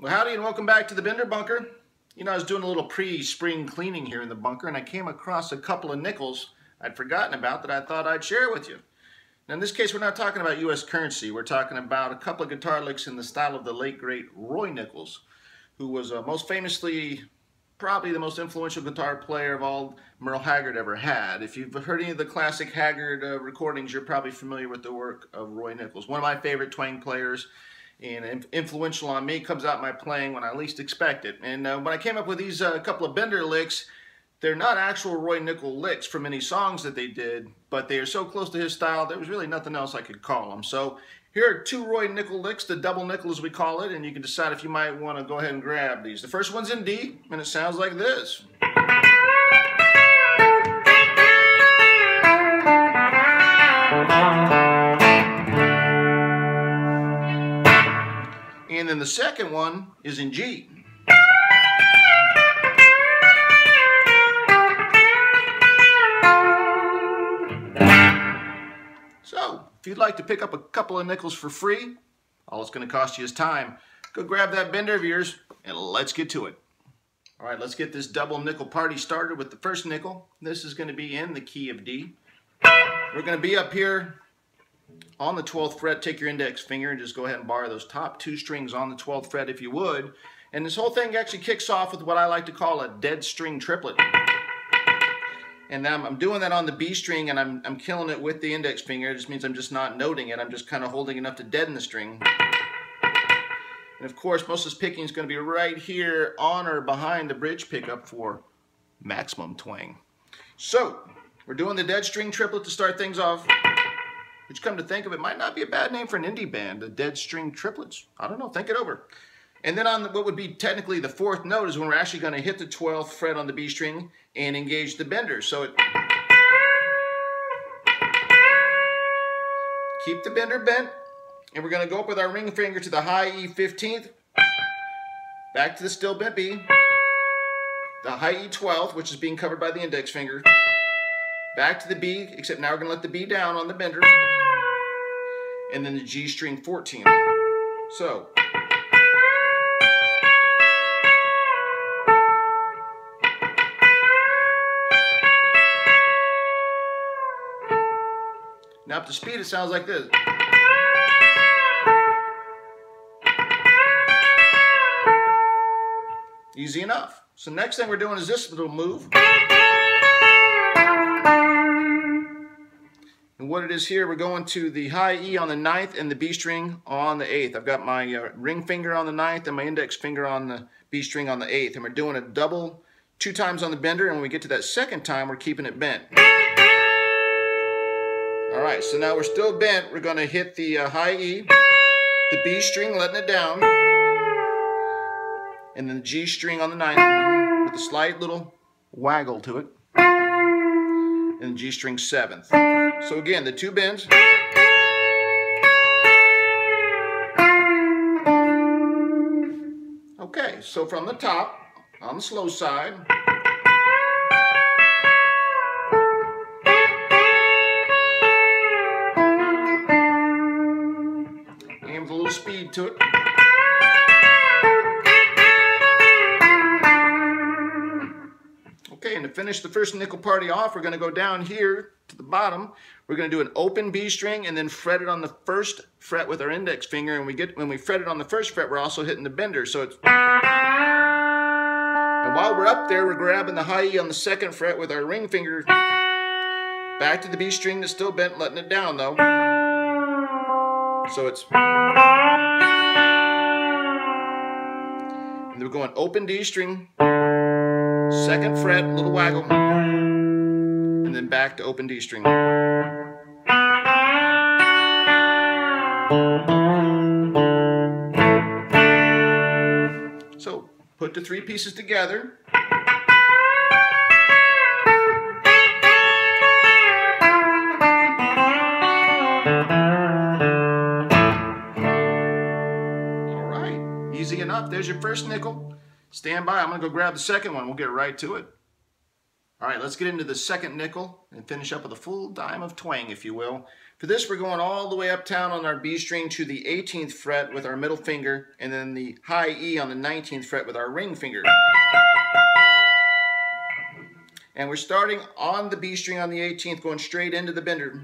Well, howdy and welcome back to the Bender Bunker. You know, I was doing a little pre-spring cleaning here in the bunker and I came across a couple of nickels I'd forgotten about that I thought I'd share with you. Now, in this case, we're not talking about U.S. currency. We're talking about a couple of guitar licks in the style of the late, great Roy Nichols, who was most famously probably the most influential guitar player of all Merle Haggard ever had. If you've heard any of the classic Haggard recordings, you're probably familiar with the work of Roy Nichols. One of my favorite twang players, and influential on me, comes out my playing when I least expect it. And when I came up with these couple of Bender licks, they're not actual Roy Nichols licks from any songs that they did, but they are so close to his style, there was really nothing else I could call them. So here are two Roy Nichols licks, the double nickel as we call it, and you can decide if you might want to go ahead and grab these. The first one's in D, and it sounds like this. And then the second one is in G. So, if you'd like to pick up a couple of nickels for free, all it's going to cost you is time. Go grab that Bender of yours, and let's get to it. All right, let's get this double nickel party started with the first nickel. This is going to be in the key of D. We're going to be up here on the 12th fret. Take your index finger and just go ahead and bar those top two strings on the 12th fret if you would. And this whole thing actually kicks off with what I like to call a dead string triplet. And now I'm doing that on the B string, and I'm killing it with the index finger. It just means I'm just not noting it. I'm just kind of holding enough to deaden the string. And of course, most of this picking is going to be right here on or behind the bridge pickup for maximum twang. So, we're doing the dead string triplet to start things off. Which, come to think of it, might not be a bad name for an indie band, the Dead String Triplets. I don't know, think it over. And then on what would be technically the fourth note is when we're actually going to hit the 12th fret on the B string and engage the bender. So keep the bender bent, and we're going to go up with our ring finger to the high E 15th, back to the still bent B, the high E 12th, which is being covered by the index finger, back to the B, except now we're going to let the B down on the bender, and then the G string 14. So, now up to speed it sounds like this. Easy enough. So next thing we're doing is this little move. And what it is here, we're going to the high E on the 9th and the B string on the 8th. I've got my ring finger on the 9th and my index finger on the B string on the 8th. And we're doing a double 2 times on the bender, and when we get to that second time, we're keeping it bent. All right, so now we're still bent. We're going to hit the high E, the B string, letting it down, and then the G string on the 9th with a slight little waggle to it, and the G string 7th. So again, the 2 bends. Okay, so from the top, on the slow side, and with a little speed to it. Okay, and to finish the first nickel party off, we're going to go down here to the bottom. We're going to do an open B string and then fret it on the first fret with our index finger. And when we fret it on the first fret, we're also hitting the bender. So it's, and while we're up there, we're grabbing the high E on the 2nd fret with our ring finger back to the B string that's still bent, letting it down though. So it's, and then we're going open D string, 2nd fret, little waggle, and then back to open D string. So, put the 3 pieces together. All right, easy enough. There's your first nickel. Stand by. I'm going to go grab the second one. We'll get right to it. All right, let's get into the second nickel and finish up with a full dime of twang, if you will. For this, we're going all the way uptown on our B string to the 18th fret with our middle finger, and then the high E on the 19th fret with our ring finger. And we're starting on the B string on the 18th, going straight into the bender.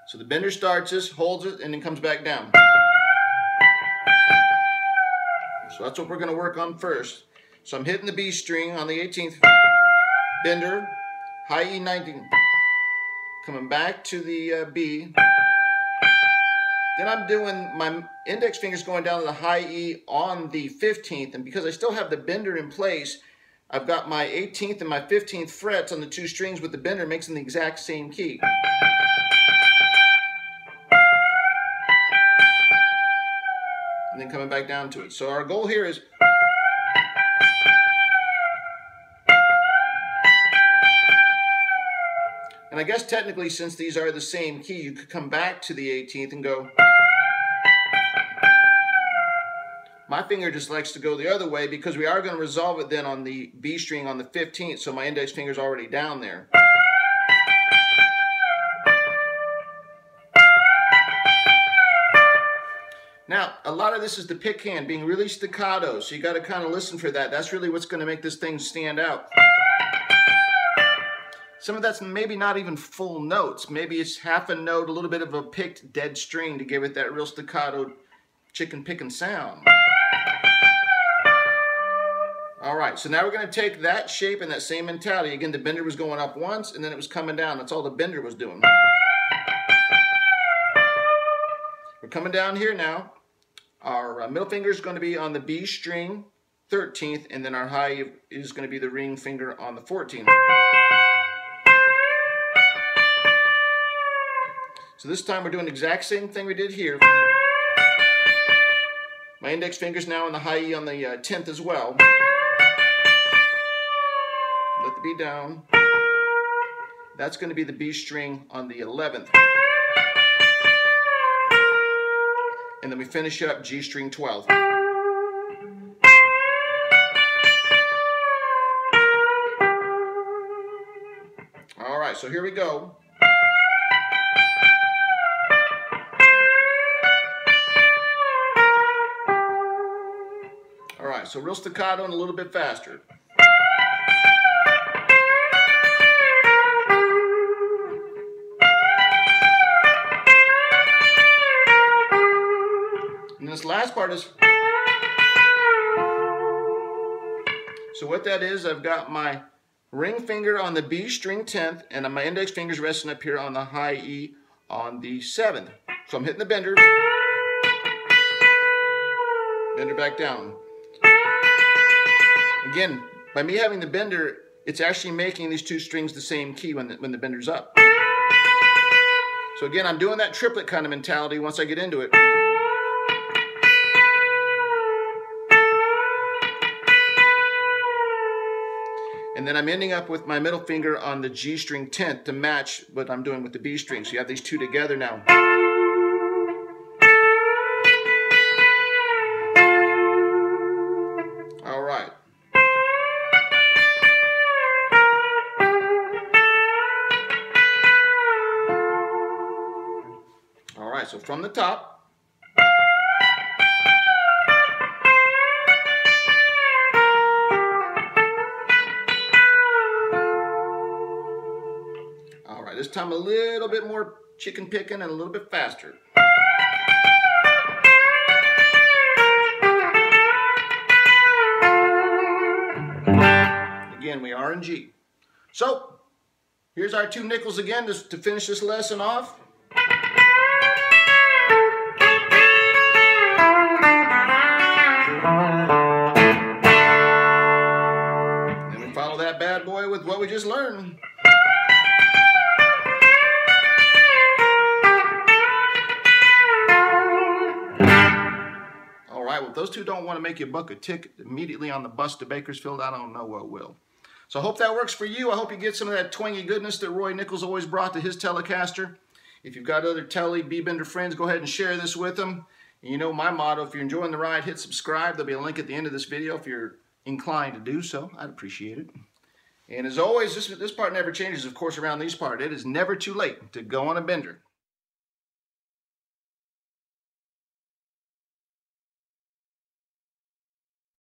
So the bender starts this, holds it, and then comes back down. So that's what we're going to work on first. So I'm hitting the B string on the 18th, bender, high E 19, coming back to the B. Then I'm doing my index fingers going down to the high E on the 15th, and because I still have the bender in place, I've got my 18th and my 15th frets on the two strings with the bender mixing the exact same key. And then coming back down to it. So our goal here is and I guess technically, since these are the same key, you could come back to the 18th and go. My finger just likes to go the other way because we are going to resolve it then on the B string on the 15th, so my index finger's already down there. Now, a lot of this is the pick hand being really staccato, so you got to kind of listen for that. That's really what's going to make this thing stand out. Some of that's maybe not even full notes. Maybe it's half a note, a little bit of a picked dead string to give it that real staccato chicken picking sound. All right, so now we're going to take that shape and that same mentality. Again, the bender was going up once and then it was coming down. That's all the bender was doing. We're coming down here now. Our middle finger is going to be on the B string 13th, and then our high is going to be the ring finger on the 14th. So this time we're doing the exact same thing we did here. My index finger's now on the high E on the 10th as well. Let the B down. That's going to be the B string on the 11th. And then we finish up G string 12. All right, so here we go. All right, so real staccato and a little bit faster. And this last part is, so what that is, I've got my ring finger on the B string 10th, and my index finger's resting up here on the high E on the 7th. So I'm hitting the bender, bender back down. Again, by me having the bender, it's actually making these two strings the same key when the bender's up. So again, I'm doing that triplet kind of mentality once I get into it. And then I'm ending up with my middle finger on the G string 10th to match what I'm doing with the B string. So you have these two together now. All right. All right, so from the top. This time a little bit more chicken picking and a little bit faster. Again, we are in G. So, here's our two nickels again to finish this lesson off. And we follow that bad boy with what we just learned. Well, if those two don't want to make you buck a ticket immediately on the bus to Bakersfield, I don't know what will. So I hope that works for you. I hope you get some of that twangy goodness that Roy Nichols always brought to his Telecaster. If you've got other Tele B-Bender friends, go ahead and share this with them. And you know my motto, if you're enjoying the ride, hit subscribe. There'll be a link at the end of this video if you're inclined to do so, I'd appreciate it. And as always, this part never changes, of course, around these parts. It is never too late to go on a bender.